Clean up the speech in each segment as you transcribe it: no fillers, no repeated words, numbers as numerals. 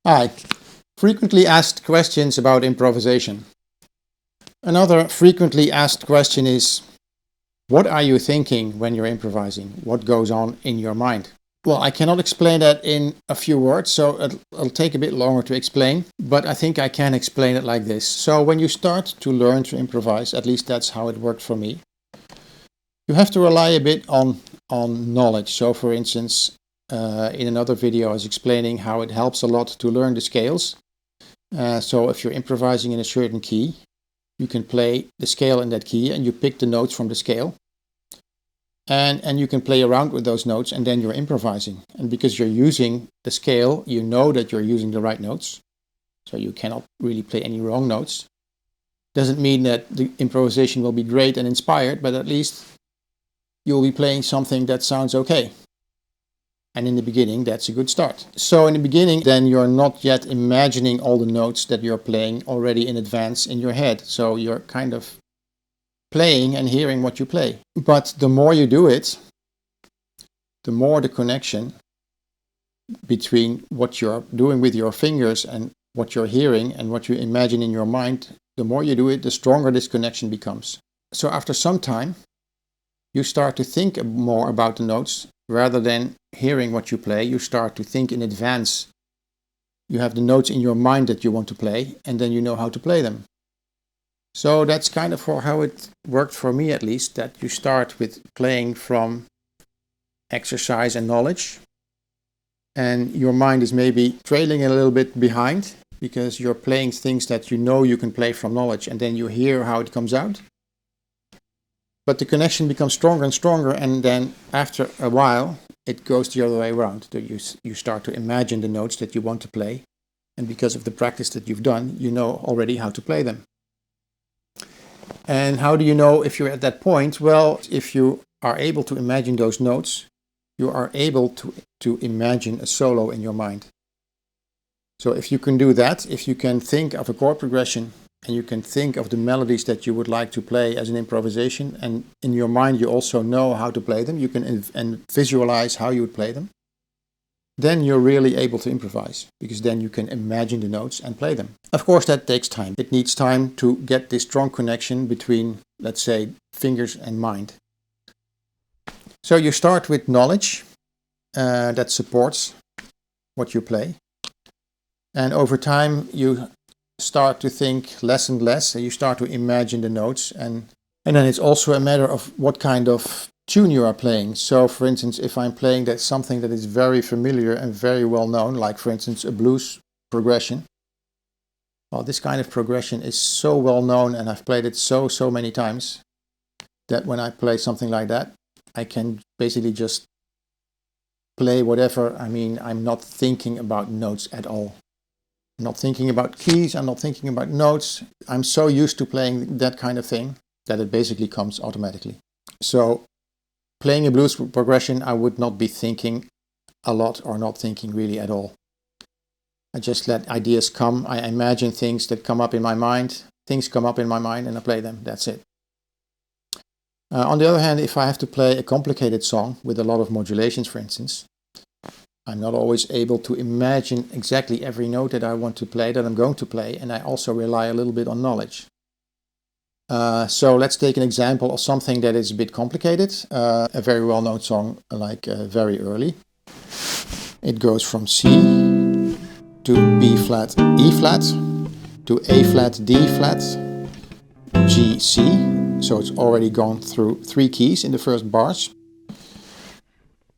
Hi. Frequently asked questions about improvisation. Another frequently asked question is, what are you thinking when you're improvising? What goes on in your mind? Well, I cannot explain that in a few words, so it'll take a bit longer to explain, but I think I can explain it like this. So when you start to learn to improvise, at least that's how it worked for me, you have to rely a bit on knowledge. So for instance, in another video I was explaining how it helps a lot to learn the scales. So if you're improvising in a certain key, you can play the scale in that key and you pick the notes from the scale. And you can play around with those notes and then you're improvising. And because you're using the scale, you know that you're using the right notes. So you cannot really play any wrong notes. Doesn't mean that the improvisation will be great and inspired, but at least you'll be playing something that sounds okay. And in the beginning, that's a good start. So in the beginning, then you're not yet imagining all the notes that you're playing already in advance in your head. So you're kind of playing and hearing what you play. But the more you do it, the more the connection between what you're doing with your fingers and what you're hearing and what you imagine in your mind, the more you do it, the stronger this connection becomes. So after some time, you start to think more about the notes rather than hearing what you play. You start to think in advance. You have the notes in your mind that you want to play, and then you know how to play them. So that's kind of how it worked for me, at least, that you start with playing from exercise and knowledge, and your mind is maybe trailing a little bit behind because you're playing things that you know you can play from knowledge, and then you hear how it comes out. But the connection becomes stronger and stronger, and then after a while it goes the other way around. You start to imagine the notes that you want to play, and because of the practice that you've done, you know already how to play them. And how do you know if you're at that point? Well, if you are able to imagine those notes, you are able to imagine a solo in your mind. So if you can do that, if you can think of a chord progression and you can think of the melodies that you would like to play as an improvisation, and in your mind you also know how to play them, you can visualize how you would play them, then you're really able to improvise, because then you can imagine the notes and play them. Of course, that takes time. It needs time to get this strong connection between, let's say, fingers and mind. So you start with knowledge that supports what you play. And over time, you start to think less and less, and you start to imagine the notes. And then it's also a matter of what kind of tune you are playing. So for instance, if I'm playing something that is very familiar and very well known, like for instance a blues progression, well, this kind of progression is so well known and I've played it so many times that when I play something like that, I can basically just play whatever. I mean, I'm not thinking about notes at all. I'm not thinking about keys, I'm not thinking about notes. I'm so used to playing that kind of thing that it basically comes automatically. So playing a blues progression, I would not be thinking a lot or not thinking really at all. I just let ideas come. I imagine things that come up in my mind. Things come up in my mind and I play them. That's it. On the other hand, if I have to play a complicated song with a lot of modulations, for instance, I'm not always able to imagine exactly every note that I want to play, that I'm going to play, and I also rely a little bit on knowledge. So let's take an example of something that is a bit complicated. A very well-known song like Very Early. It goes from C to B flat, E flat, to A flat, D flat, G, C. So it's already gone through 3 keys in the first bars.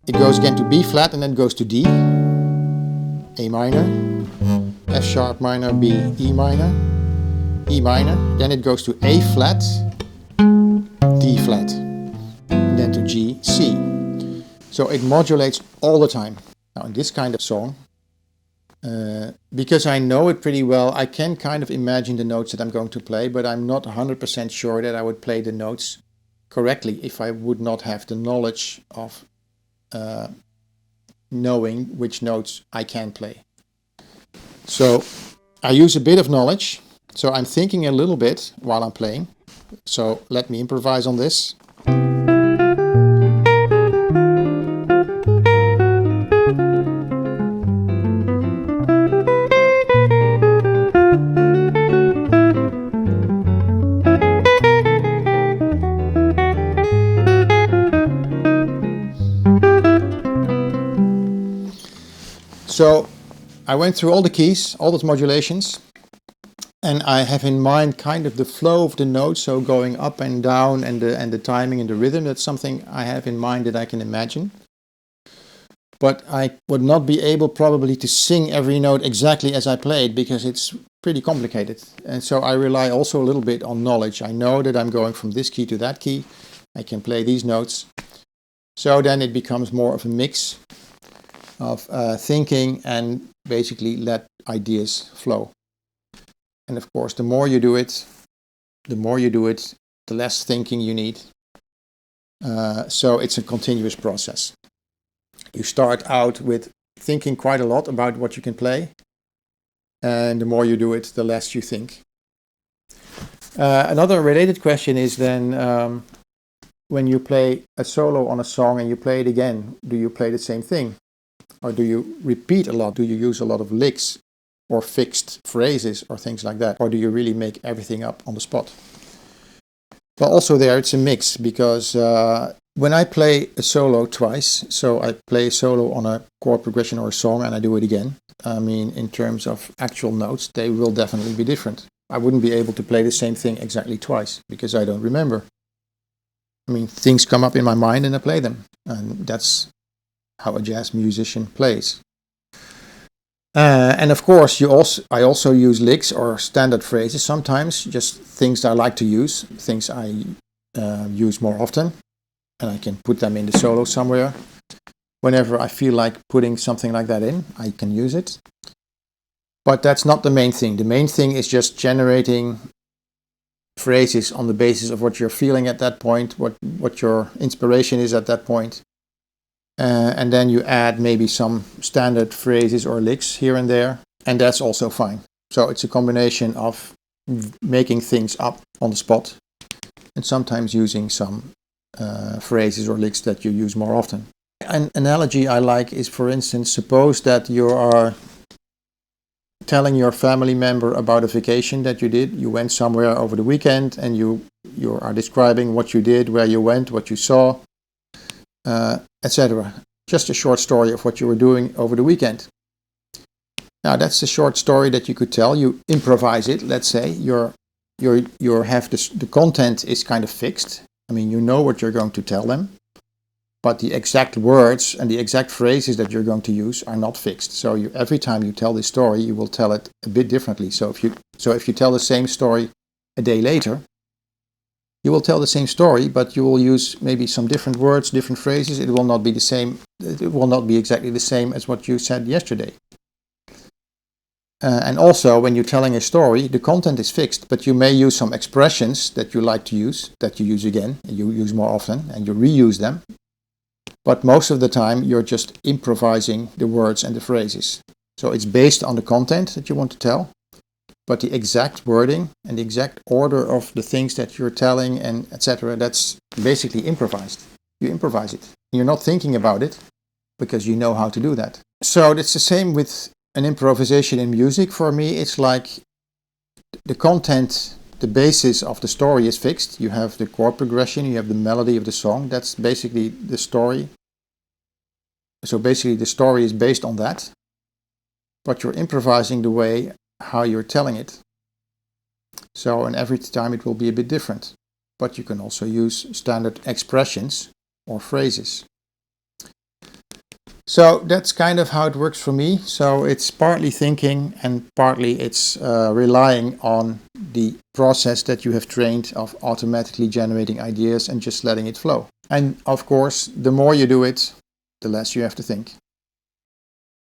It goes again to B flat and then goes to D, A minor, F sharp minor, B, E minor, E minor, then it goes to A flat, D flat, and then to G, C. So it modulates all the time. Now in this kind of song, because I know it pretty well, I can kind of imagine the notes that I'm going to play, but I'm not 100% sure that I would play the notes correctly if I would not have the knowledge of knowing which notes I can play. So I use a bit of knowledge. So I'm thinking a little bit while I'm playing. So let me improvise on this. So I went through all the keys, all those modulations, and I have in mind kind of the flow of the notes, so going up and down, and the timing and the rhythm. That's something I have in mind that I can imagine. But I would not be able probably to sing every note exactly as I play it, because it's pretty complicated. And so I rely also a little bit on knowledge. I know that I'm going from this key to that key. I can play these notes. So then it becomes more of a mix of thinking and basically let ideas flow. And of course, the more you do it, the less thinking you need. So it's a continuous process. You start out with thinking quite a lot about what you can play, and the more you do it, the less you think. Another related question is then, when you play a solo on a song and you play it again, do you play the same thing? Or do you repeat a lot? Do you use a lot of licks or fixed phrases or things like that? Or do you really make everything up on the spot? Well, also there it's a mix, because when I play a solo twice, so I play a solo on a chord progression or a song and I do it again, I mean, in terms of actual notes, they will definitely be different. I wouldn't be able to play the same thing exactly twice, because I don't remember. I mean, things come up in my mind and I play them, and that's how a jazz musician plays. And of course, I also use licks or standard phrases sometimes, just things I like to use, things I use more often, and I can put them in the solo somewhere. Whenever I feel like putting something like that in, I can use it. But that's not the main thing. The main thing is just generating phrases on the basis of what you're feeling at that point, what your inspiration is at that point. And then you add maybe some standard phrases or licks here and there, and that's also fine. So it's a combination of making things up on the spot and sometimes using some phrases or licks that you use more often. An analogy I like is, for instance, suppose that you are telling your family member about a vacation that you did. You went somewhere over the weekend and you are describing what you did, where you went, what you saw, etc. Just a short story of what you were doing over the weekend. Now that's a short story that you could tell. You improvise it. Let's say the content is kind of fixed. I mean, you know what you're going to tell them, but the exact words and the exact phrases that you're going to use are not fixed. So every time you tell this story, you will tell it a bit differently. So if you tell the same story a day later, you will tell the same story, but you will use maybe some different words, different phrases. It will not be the same. It will not be exactly the same as what you said yesterday. And also, when you're telling a story, the content is fixed, but you may use some expressions that you like to use, that you use again, and you use more often, and you reuse them. But most of the time, you're just improvising the words and the phrases. So it's based on the content that you want to tell, but the exact wording and the exact order of the things that you're telling and etc., that's basically improvised. You improvise it. You're not thinking about it because you know how to do that. So it's the same with an improvisation in music. For me, it's like the content, the basis of the story is fixed. You have the chord progression, you have the melody of the song. That's basically the story. So basically the story is based on that, but you're improvising the way how you're telling it. So, and every time it will be a bit different, but you can also use standard expressions or phrases. So that's kind of how it works for me. So it's partly thinking and partly it's relying on the process that you have trained of automatically generating ideas and just letting it flow. And of course, the more you do it, the less you have to think.